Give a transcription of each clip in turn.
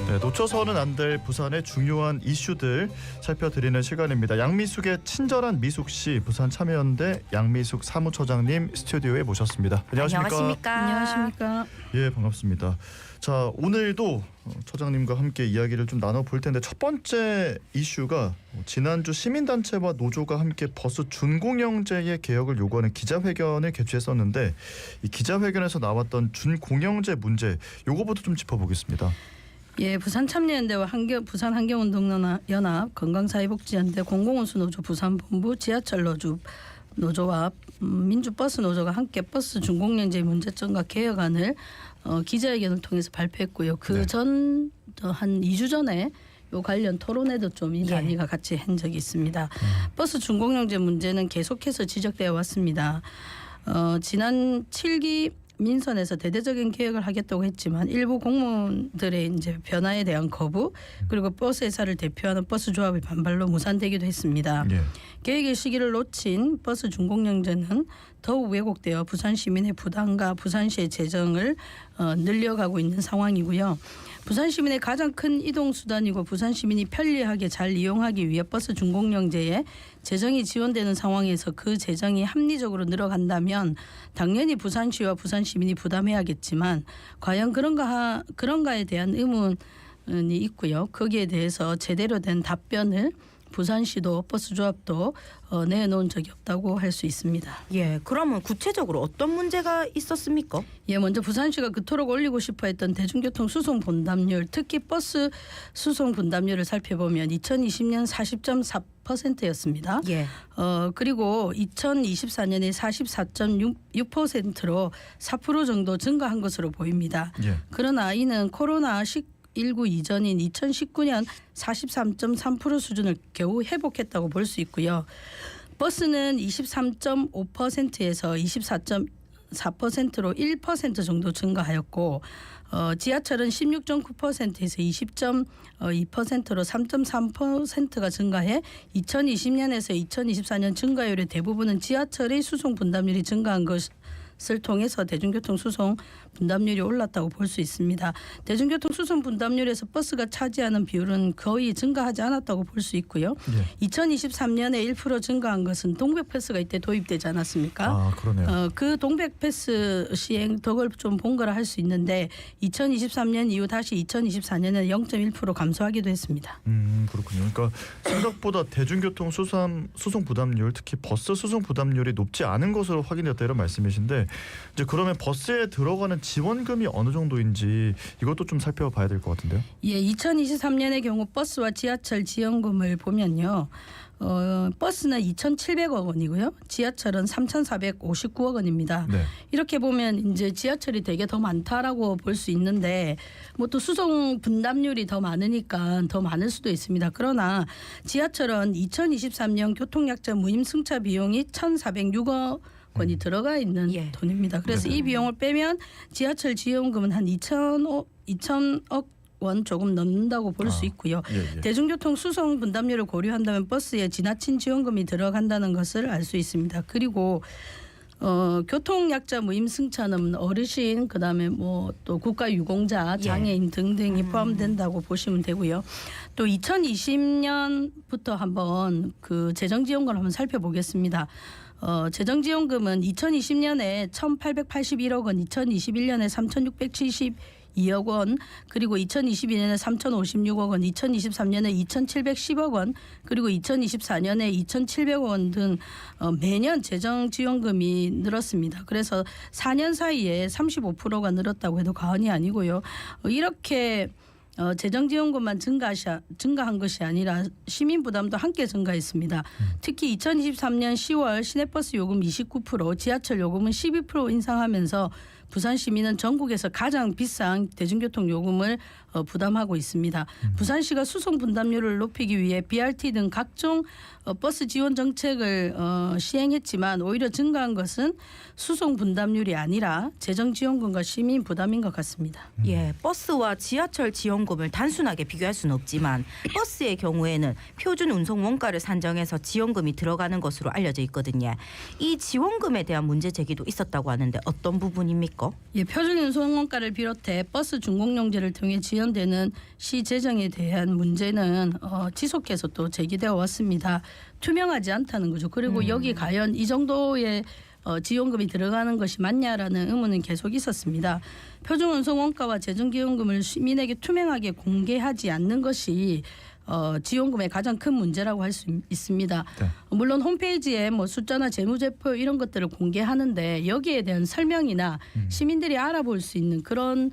네, 놓쳐서는 안 될 부산의 중요한 이슈들 살펴드리는 시간입니다. 양미숙의 친절한 미숙 씨, 부산 참여연대 양미숙 사무처장님 스튜디오에 모셨습니다. 안녕하십니까? 안녕하십니까? 예, 반갑습니다. 자, 오늘도 처장님과 함께 이야기를 좀 나눠볼 텐데 첫 번째 이슈가 지난주 시민단체와 노조가 함께 버스 준공영제의 개혁을 요구하는 기자회견을 개최했었는데 이 기자회견에서 나왔던 준공영제 문제 요거부터 좀 짚어보겠습니다. 예, 부산 참여연대와 부산 환경운동연합, 건강사회복지연대, 공공운수노조 부산본부, 지하철 노조와 민주버스 노조가 함께 버스 준공영제 문제점과 개혁안을 기자회견을 통해서 발표했고요. 그 전 한 2주 전에 요 관련 토론회도 좀 이 단위가 같이 한 적이 있습니다. 버스 준공영제 문제는 계속해서 지적되어 왔습니다. 지난 7기 민선에서 대대적인 개혁을 하겠다고 했지만 일부 공무원들의 이제 변화에 대한 거부 그리고 버스 회사를 대표하는 버스 조합의 반발로 무산되기도 했습니다. 개혁의 시기를 놓친 버스 준공영제는 더욱 왜곡되어 부산 시민의 부담과 부산시의 재정을 늘려가고 있는 상황이고요. 부산 시민의 가장 큰 이동 수단이고 부산 시민이 편리하게 잘 이용하기 위해 버스 준공영제에 재정이 지원되는 상황에서 그 재정이 합리적으로 늘어간다면 당연히 부산시와 부산 시민이 부담해야겠지만 과연 그런가에 대한 의문이 있고요. 거기에 대해서 제대로 된 답변을 부산시도 버스조합도 내놓은 적이 없다고 할 수 있습니다. 예, 그러면 구체적으로 어떤 문제가 있었습니까? 예, 먼저 부산시가 그토록 올리고 싶어했던 대중교통 수송 분담률, 특히 버스 수송 분담률을 살펴보면 2020년 40.4%였습니다. 예. 그리고 2024년에 44.6%로 4% 정도 증가한 것으로 보입니다. 그러나 이는 코로나19 이전인 2019년 43.3% 수준을 겨우 회복했다고 볼 수 있고요. 버스는 23.5%에서 24.4%로 1% 정도 증가하였고 지하철은 16.9%에서 20.2%로 3.3%가 증가해 2020년에서 2024년 증가율의 대부분은 지하철의 수송 분담률이 증가한 것을 통해서 대중교통 수송 분담률이 올랐다고 볼 수 있습니다. 대중교통 수송 분담률에서 버스가 차지하는 비율은 거의 증가하지 않았다고 볼 수 있고요. 2023년에 1% 증가한 것은 동백패스가 이때 도입되지 않았습니까? 아, 그러네요. 그 동백패스 시행 덕을 좀 본 거라 할 수 있는데 2023년 이후 다시 2024년에 0.1% 감소하기도 했습니다. 그렇군요. 그러니까 생각보다 대중교통 수송 부담률, 특히 버스 수송 부담률이 높지 않은 것으로 확인됐다 이런 말씀이신데 이제 그러면 버스에 들어가는 지원금이 어느 정도인지 이것도 좀 살펴봐야 될 것 같은데요. 예, 2023년의 경우 버스와 지하철 지원금을 보면요. 버스는 2,700억 원이고요. 지하철은 3,459억 원입니다. 이렇게 보면 이제 지하철이 되게 더 많다라고 볼 수 있는데 뭐 또 수송 분담률이 더 많으니까 더 많을 수도 있습니다. 그러나 지하철은 2023년 교통약자 무임 승차 비용이 1,406억 원이 들어가 있는 돈입니다. 그래서 이 비용을 빼면 지하철 지원금은 한 2,000억 원 조금 넘는다고 볼 수 있고요. 대중교통 수송 분담률을 고려한다면 버스에 지나친 지원금이 들어간다는 것을 알 수 있습니다. 그리고 교통약자 무임승차는 어르신 그다음에 뭐 또 국가유공자, 장애인 등등이 포함된다고 보시면 되고요. 또 2020년부터 한번 그 재정지원금을 한번 살펴보겠습니다. 재정지원금은 2020년에 1,881억 원, 2021년에 3,672억 원, 그리고 2022년에 3,056억 원, 2023년에 2,710억 원, 그리고 2024년에 2,700억 원 등 매년 재정지원금이 늘었습니다. 그래서 4년 사이에 35%가 늘었다고 해도 과언이 아니고요. 이렇게 재정지원금만 증가한 것이 아니라 시민 부담도 함께 증가했습니다. 특히 2023년 10월 시내버스 요금 29%, 지하철 요금은 12% 인상하면서 부산 시민은 전국에서 가장 비싼 대중교통 요금을 부담하고 있습니다. 부산시가 수송 분담률을 높이기 위해 BRT 등 각종 버스 지원 정책을 시행했지만 오히려 증가한 것은 수송 분담률이 아니라 재정 지원금과 시민 부담인 것 같습니다. 예, 버스와 지하철 지원금을 단순하게 비교할 수는 없지만 버스의 경우에는 표준 운송 원가를 산정해서 지원금이 들어가는 것으로 알려져 있거든요. 이 지원금에 대한 문제 제기도 있었다고 하는데 어떤 부분입니까? 있습니까? 예, 표준운송원가를 비롯해 버스 준공용제를 통해 지연되는 시 재정에 대한 문제는 지속해서 또 제기되어 왔습니다. 투명하지 않다는 거죠. 그리고 여기 과연 이 정도의 지원금이 들어가는 것이 맞냐라는 의문은 계속 있었습니다. 표준운송원가와 재정기용금을 시민에게 투명하게 공개하지 않는 것이 지원금의 가장 큰 문제라고 할 수 있습니다. 네. 물론 홈페이지에 뭐 숫자나 재무제표 이런 것들을 공개하는데 여기에 대한 설명이나 시민들이 알아볼 수 있는 그런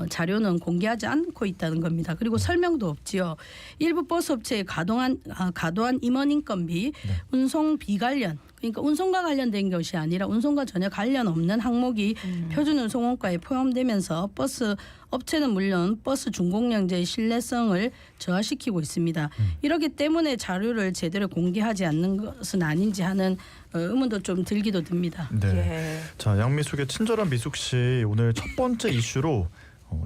자료는 공개하지 않고 있다는 겁니다. 그리고 설명도 없지요. 일부 버스 업체의 과도한 임원 인건비, 운송비 관련, 그러니까 운송과 관련된 것이 아니라 운송과 전혀 관련 없는 항목이 표준운송원가에 포함되면서 버스 업체는 물론 버스 준공영제의 신뢰성을 저하시키고 있습니다. 이렇기 때문에 자료를 제대로 공개하지 않는 것은 아닌지 하는 의문도 좀 들기도 듭니다. 네. 예. 자, 양미숙의 친절한 미숙 씨 오늘 첫 번째 이슈로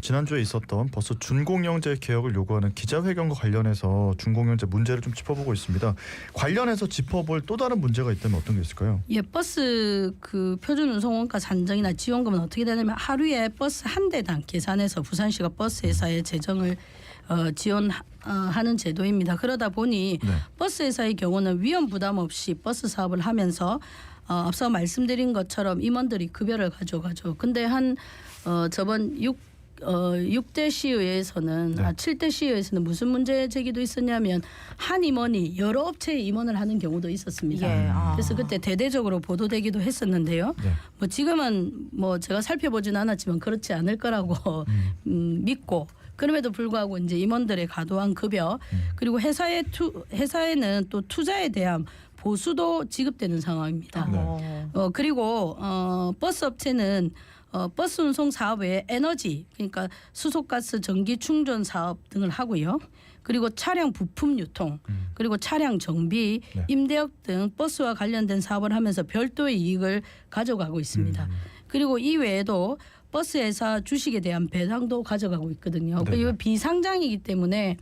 지난주에 있었던 버스 준공영제 개혁을 요구하는 기자회견과 관련해서 준공영제 문제를 좀 짚어보고 있습니다. 관련해서 짚어볼 또 다른 문제가 있다면 어떤 게 있을까요? 예, 버스 그 표준운송원가 산정이나 지원금은 어떻게 되냐면 하루에 버스 한 대당 계산해서 부산시가 버스 회사의 재정을 지원하는 제도입니다. 그러다 보니 네. 버스 회사의 경우는 위험 부담 없이 버스 사업을 하면서 앞서 말씀드린 것처럼 임원들이 급여를 가져가죠. 근데 저번 6대 시의회에서는 네. 7대 시의회에서는 무슨 문제 제기도 있었냐면 한 임원이 여러 업체의 임원을 하는 경우도 있었습니다. 예. 그래서 그때 대대적으로 보도되기도 했었는데요. 네. 뭐 지금은 뭐 제가 살펴보진 않았지만 그렇지 않을 거라고 믿고 그럼에도 불구하고 이제 임원들의 과도한 급여 그리고 회사에는 또 투자에 대한 보수도 지급되는 상황입니다. 네. 그리고 버스 업체는 버스 운송 사업 외에 에너지 그러니까 수소가스 전기 충전 사업 등을 하고요. 그리고 차량 부품 유통 그리고 차량 정비 네. 임대업 등 버스와 관련된 사업을 하면서 별도의 이익을 가져가고 있습니다. 그리고 이 외에도 버스 회사 주식에 대한 배당도 가져가고 있거든요. 네. 이거 비상장이기 때문에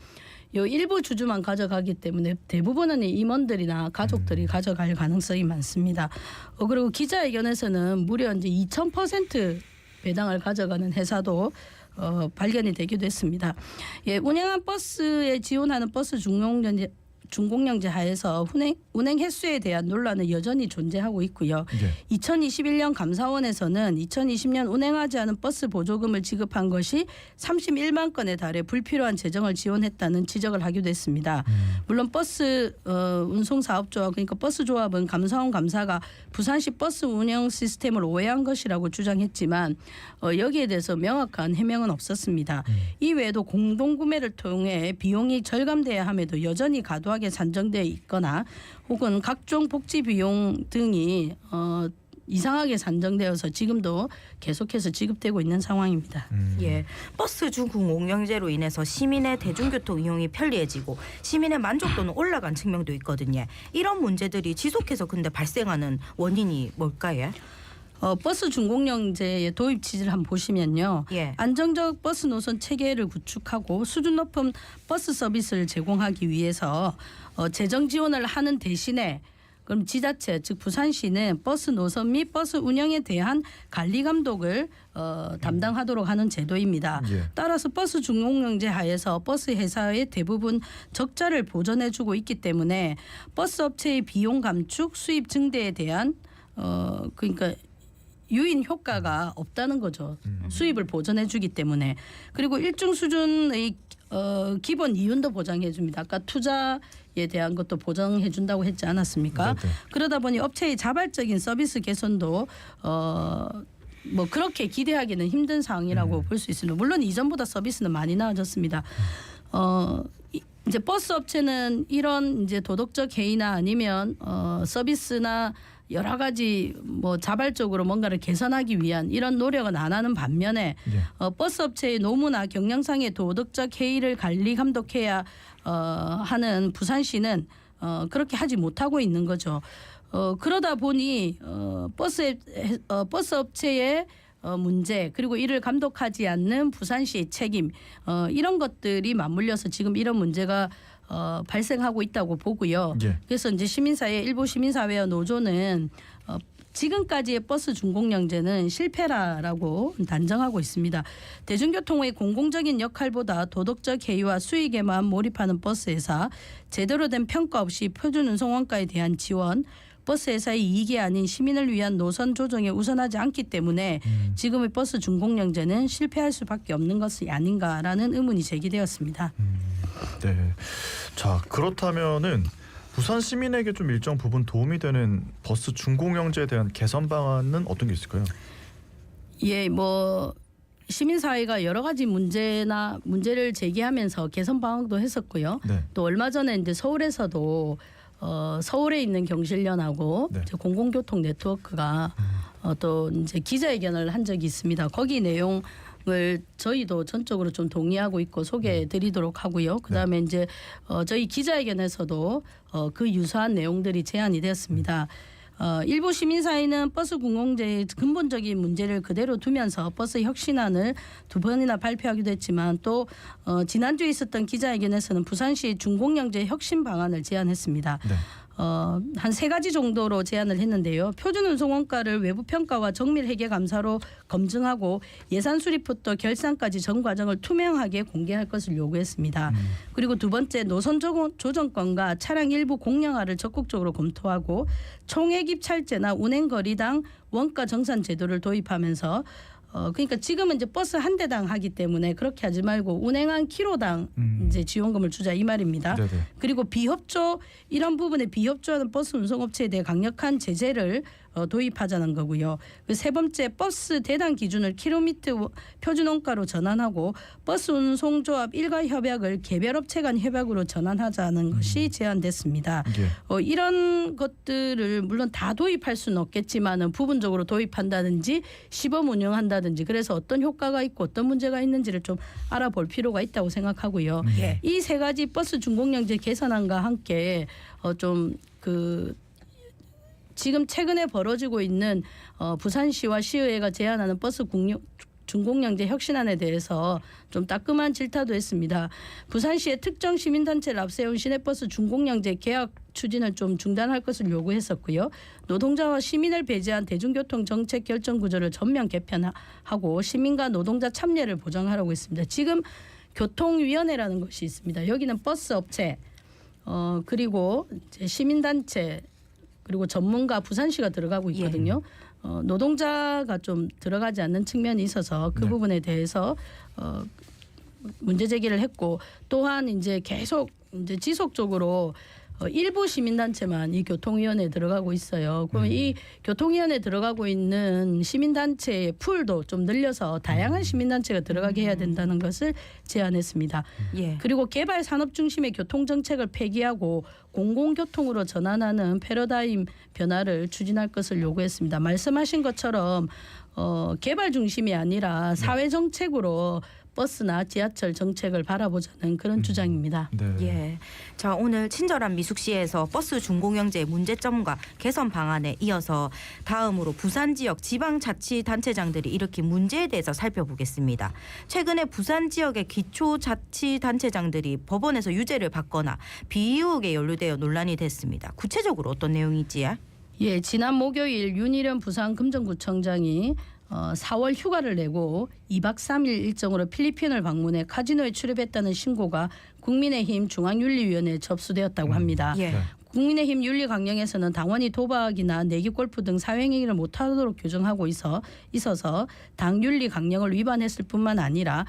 요 일부 주주만 가져가기 때문에 대부분은 임원들이나 가족들이 가져갈 가능성이 많습니다. 그리고 기자회견에서는 무려 이제 2000% 배당을 가져가는 회사도 발견이 되기도 했습니다. 예, 운행한 버스에 지원하는 버스 준공영제 하에서 운행 횟수에 대한 논란은 여전히 존재하고 있고요. 예. 2021년 감사원에서는 2020년 운행하지 않은 버스 보조금을 지급한 것이 31만 건에 달해 불필요한 재정을 지원했다는 지적을 하기도 했습니다. 물론 버스 운송사업조합 그러니까 버스조합은 감사원 감사가 부산시 버스 운영 시스템을 오해한 것이라고 주장했지만 여기에 대해서 명확한 해명은 없었습니다. 이외에도 공동구매를 통해 비용이 절감돼야 함에도 여전히 과도하게 산정되어 있거나 혹은 각종 복지 비용 등이 이상하게 산정되어서 지금도 계속해서 지급되고 있는 상황입니다. 예, 버스 준공영제로 인해서 시민의 대중교통 이용이 편리해지고 시민의 만족도는 올라간 측면도 있거든요. 이런 문제들이 지속해서 근데 발생하는 원인이 뭘까요? 버스 준공영제의 도입 취지를 한번 보시면요. 예. 안정적 버스 노선 체계를 구축하고 수준 높은 버스 서비스를 제공하기 위해서 재정 지원을 하는 대신에 그럼 지자체 즉 부산시는 버스 노선 및 버스 운영에 대한 관리 감독을 담당하도록 하는 제도입니다. 예. 따라서 버스 준공영제 하에서 버스 회사의 대부분 적자를 보전해주고 있기 때문에 버스 업체의 비용 감축, 수입 증대에 대한 그러니까 유인 효과가 없다는 거죠. 수입을 보전해주기 때문에. 그리고 일정 수준의 기본 이윤도 보장해줍니다. 아까 투자에 대한 것도 보장해준다고 했지 않았습니까? 네네. 그러다 보니 업체의 자발적인 서비스 개선도 뭐 그렇게 기대하기는 힘든 상황이라고 볼 수 있습니다. 물론 이전보다 서비스는 많이 나아졌습니다. 이제 버스 업체는 이런 이제 도덕적 해이나 아니면 서비스나 여러 가지 뭐 자발적으로 뭔가를 개선하기 위한 이런 노력은 안 하는 반면에 예. 버스 업체의 노무나 경영상의 도덕적 해이를 관리 감독해야 하는 부산시는 그렇게 하지 못하고 있는 거죠. 그러다 보니 버스 업체의 문제 그리고 이를 감독하지 않는 부산시의 책임 이런 것들이 맞물려서 지금 이런 문제가 발생하고 있다고 보고요. 예. 그래서 이제 일부 시민사회와 노조는 지금까지의 버스 준공영제는 실패라고 단정하고 있습니다. 대중교통의 공공적인 역할보다 도덕적 해이와 수익에만 몰입하는 버스 회사, 제대로 된 평가 없이 표준 운송 원가에 대한 지원, 버스 회사의 이익이 아닌 시민을 위한 노선 조정에 우선하지 않기 때문에 지금의 버스 준공영제는 실패할 수밖에 없는 것이 아닌가라는 의문이 제기되었습니다. 네. 자, 그렇다면은 부산 시민에게 좀 일정 부분 도움이 되는 버스 준공영제에 대한 개선 방안은 어떤 게 있을까요? 예, 뭐 시민사회가 여러 가지 문제를 제기하면서 개선 방안도 했었고요. 네. 또 얼마 전에 이제 서울에서도 서울에 있는 경실련하고 네. 이제 공공교통 네트워크가 또 이제 기자회견을 한 적이 있습니다. 거기 내용을 저희도 전적으로 좀 동의하고 있고 소개해드리도록 하고요. 그다음에 이제 저희 기자회견에서도 그 유사한 내용들이 제안이 되었습니다. 일부 시민사회는 버스 공공제의 근본적인 문제를 그대로 두면서 버스 혁신안을 2번이나 발표하기도 했지만 또 지난주에 있었던 기자회견에서는 부산시 준공영제 혁신 방안을 제안했습니다. 네. 한 3가지 정도로 제안을 했는데요. 표준 운송 원가를 외부 평가와 정밀 회계 감사로 검증하고 예산 수립부터 결산까지 전 과정을 투명하게 공개할 것을 요구했습니다. 그리고 두 번째, 노선 조정권과 차량 일부 공량화를 적극적으로 검토하고 총액 입찰제나 운행 거리당 원가 정산 제도를 도입하면서 그러니까 지금은 이제 버스 한 대당 하기 때문에 그렇게 하지 말고 운행한 키로당 이제 지원금을 주자 이 말입니다. 네네. 그리고 비협조 이런 부분에 비협조하는 버스 운송업체에 대해 강력한 제재를 도입하자는 거고요. 그 세 번째, 버스 대당 기준을 킬로미터 표준 원가로 전환하고 버스 운송조합 일가 협약을 개별 업체 간 협약으로 전환하자는 것이 제안됐습니다. 예. 이런 것들을 물론 다 도입할 수는 없겠지만은 부분적으로 도입한다든지 시범 운영한다든지 그래서 어떤 효과가 있고 어떤 문제가 있는지를 좀 알아볼 필요가 있다고 생각하고요. 예. 이 3가지 버스 준공영제 개선안과 함께 지금 최근에 벌어지고 있는 부산시와 시의회가 제안하는 버스 준공영제 혁신안에 대해서 좀 따끔한 질타도 했습니다. 부산시의 특정 시민단체를 앞세운 시내버스 준공영제 계약 추진을 좀 중단할 것을 요구했었고요. 노동자와 시민을 배제한 대중교통 정책 결정 구조를 전면 개편하고 시민과 노동자 참여를 보장하라고 했습니다. 지금 교통위원회라는 것이 있습니다. 여기는 버스 업체 그리고 이제 시민단체 그리고 전문가 부산시가 들어가고 있거든요. 노동자가 좀 들어가지 않는 측면이 있어서 그 네. 부분에 대해서 문제 제기를 했고 또한 이제 계속 이제 지속적으로 일부 시민단체만 이 교통위원회에 들어가고 있어요. 그러면 이 교통위원회에 들어가고 있는 시민단체의 풀도 좀 늘려서 다양한 시민단체가 들어가게 해야 된다는 것을 제안했습니다. 예. 그리고 개발 산업 중심의 교통정책을 폐기하고 공공교통으로 전환하는 패러다임 변화를 추진할 것을 요구했습니다. 말씀하신 것처럼 개발 중심이 아니라 사회 정책으로 버스나 지하철 정책을 바라보자는 그런 주장입니다. 네. 예. 자, 오늘 친절한 미숙시에서 버스 준공영제의 문제점과 개선 방안에 이어서 다음으로 부산 지역 지방자치단체장들이 일으킨 문제에 대해서 살펴보겠습니다. 최근에 부산 지역의 기초자치단체장들이 법원에서 유죄를 받거나 비의혹에 연루되어 논란이 됐습니다. 구체적으로 어떤 내용이지? 예, 지난 목요일 윤희련 부산금정구청장이 4월 휴가를 내고 2박 3일 일정으로 필리핀을 방문해 카지노에 출입했다는 신고가 국민의힘 중앙윤리위원회에 접수되었다고 합니다. 예. 네. 국민의힘 윤리강령에서는 당원이 도박이나 내기골프 등 사회행위를 못하도록 규정하고 있어서 당 윤리강령을 위반했을 뿐만 아니라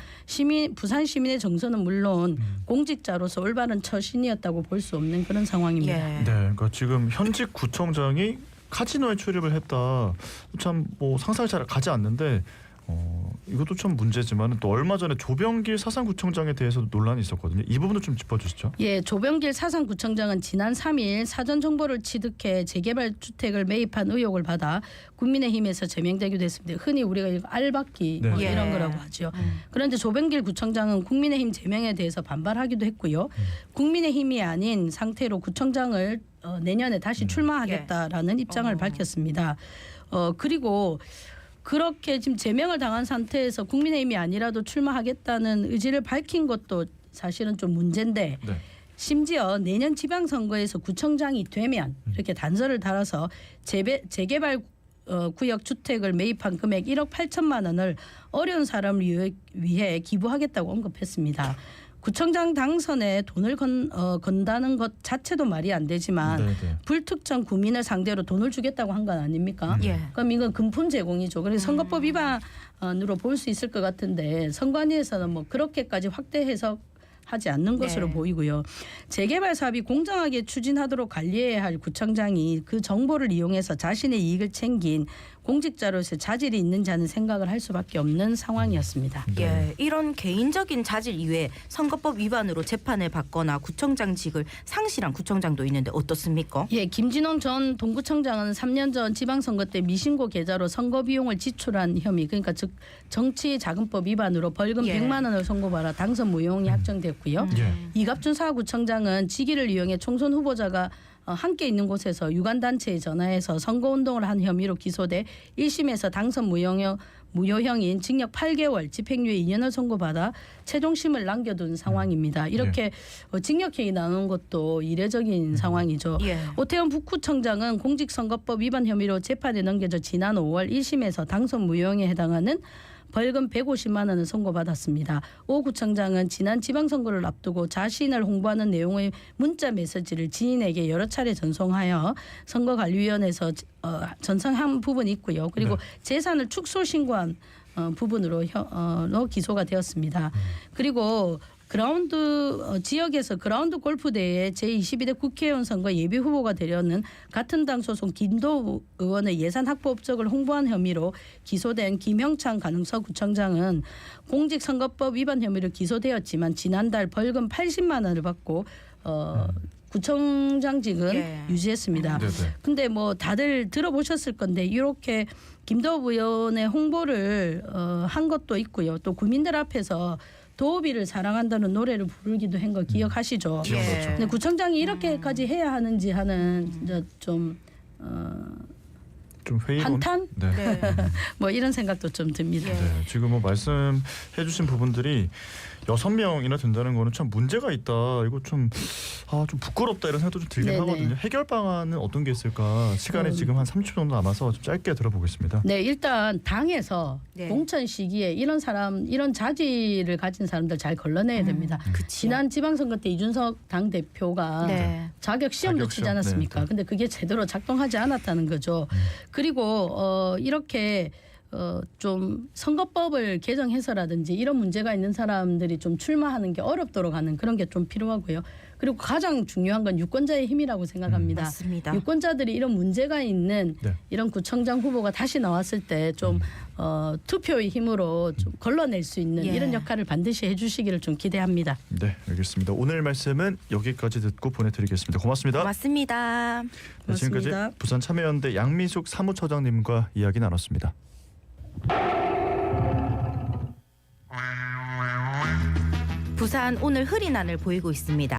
부산 시민의 정서는 물론 공직자로서 올바른 처신이었다고 볼 수 없는 그런 상황입니다. 예. 네. 그러니까 지금 현직 구청장이 카지노에 출입을 했다. 참 뭐 상상이 잘 가지 않는데 이것도 참 문제지만 또 얼마 전에 조병길 사상구청장에 대해서도 논란이 있었거든요. 이 부분도 좀 짚어주시죠. 예, 조병길 사상구청장은 지난 3일 사전 정보를 취득해 재개발 주택을 매입한 의혹을 받아 국민의힘에서 제명되기도 했습니다. 흔히 우리가 이거 알박기 네. 뭐 예. 이런 거라고 하죠. 그런데 조병길 구청장은 국민의힘 제명에 대해서 반발하기도 했고요. 국민의힘이 아닌 상태로 구청장을 내년에 다시 출마하겠다라는 입장을 밝혔습니다. 그리고 그렇게 지금 제명을 당한 상태에서 국민의힘이 아니라도 출마하겠다는 의지를 밝힌 것도 사실은 좀 문제인데 네. 심지어 내년 지방선거에서 구청장이 되면 이렇게 단서를 달아서 재개발 구역 주택을 매입한 금액 1억 8천만 원을 어려운 사람을 위해 기부하겠다고 언급했습니다. 구청장 당선에 돈을 건다는 것 자체도 말이 안 되지만 네네. 불특정 구민을 상대로 돈을 주겠다고 한 건 아닙니까? 예. 그럼 이건 금품 제공이죠. 그래서 선거법 위반으로 볼 수 있을 것 같은데 선관위에서는 뭐 그렇게까지 확대 해석하지 않는 것으로 네. 보이고요. 재개발 사업이 공정하게 추진하도록 관리해야 할 구청장이 그 정보를 이용해서 자신의 이익을 챙긴 공직자로서 자질이 있는지 하는 생각을 할 수밖에 없는 상황이었습니다. 예, 이런 개인적인 자질 이외에 선거법 위반으로 재판을 받거나 구청장직을 상실한 구청장도 있는데 어떻습니까? 예, 김진홍 전 동구청장은 3년 전 지방선거 때 미신고 계좌로 선거 비용을 지출한 혐의, 그러니까 즉 정치자금법 위반으로 벌금 예. 100만 원을 선고받아 당선 무용이 확정됐고요. 예. 이갑준 사구청장은 직위를 이용해 총선 후보자가 함께 있는 곳에서 유관단체에 전화해서 선거운동을 한 혐의로 기소돼 1심에서 당선 무효형인 징역 8개월, 집행유예 2년을 선고받아 최종심을 남겨둔 상황입니다. 이렇게 징역형이 나오는 것도 이례적인 상황이죠. 예. 오태훈 북구청장은 공직선거법 위반 혐의로 재판에 넘겨져 지난 5월 1심에서 당선 무효형에 해당하는 벌금 150만 원을 선고받았습니다. 오 구청장은 지난 지방선거를 앞두고 자신을 홍보하는 내용의 문자 메시지를 지인에게 여러 차례 전송하여 선거관리위원회에서 전송한 부분이 있고요. 그리고 재산을 축소 신고한 부분으로 기소가 되었습니다. 그리고 지역에서 그라운드 골프 대회 제22대 국회의원 선거 예비 후보가 되려는 같은 당 소속 김도우 의원의 예산 확보 업적을 홍보한 혐의로 기소된 김형창 간흥서 구청장은 공직선거법 위반 혐의로 기소되었지만 지난달 벌금 80만 원을 받고 구청장직은 예. 유지했습니다. 네네. 근데 뭐 다들 들어보셨을 건데 이렇게 김도우 의원의 홍보를 한 것도 있고요. 또 국민들 앞에서 도우비를 사랑한다는 노래를 부르기도 한 거 기억하시죠? 기억나죠. 근데 구청장이 이렇게까지 해야 하는지 하는 이제 좀 좀 회의론. 한탄? 네. 네. 뭐 이런 생각도 좀 듭니다. 예. 네, 지금 뭐 말씀해주신 부분들이 6명이나 된다는 거는 참 문제가 있다. 이거 좀 부끄럽다 이런 생각도 좀 들긴 네네. 하거든요. 해결 방안은 어떤 게 있을까? 시간이 지금 한 30초 정도 남아서 좀 짧게 들어보겠습니다. 네, 일단 당에서 네. 공천 시기에 이런 자질을 가진 사람들 잘 걸러내야 됩니다. 지난 지방선거 때 이준석 당 대표가 네. 자격 시험도 자격 치지 시험. 않았습니까? 네, 네. 근데 그게 제대로 작동하지 않았다는 거죠. 그리고 이렇게 좀 선거법을 개정해서라든지 이런 문제가 있는 사람들이 좀 출마하는 게 어렵도록 하는 그런 게 좀 필요하고요. 그리고 가장 중요한 건 유권자의 힘이라고 생각합니다. 맞습니다. 유권자들이 이런 문제가 있는 네. 이런 구청장 후보가 다시 나왔을 때 좀 투표의 힘으로 좀 걸러낼 수 있는 예. 이런 역할을 반드시 해주시기를 좀 기대합니다. 네, 알겠습니다. 오늘 말씀은 여기까지 듣고 보내드리겠습니다. 고맙습니다. 고맙습니다. 네, 지금까지 고맙습니다. 부산 참여연대 양미숙 사무처장님과 이야기 나눴습니다. 부산 오늘 흐린 하늘 보이고 있습니다.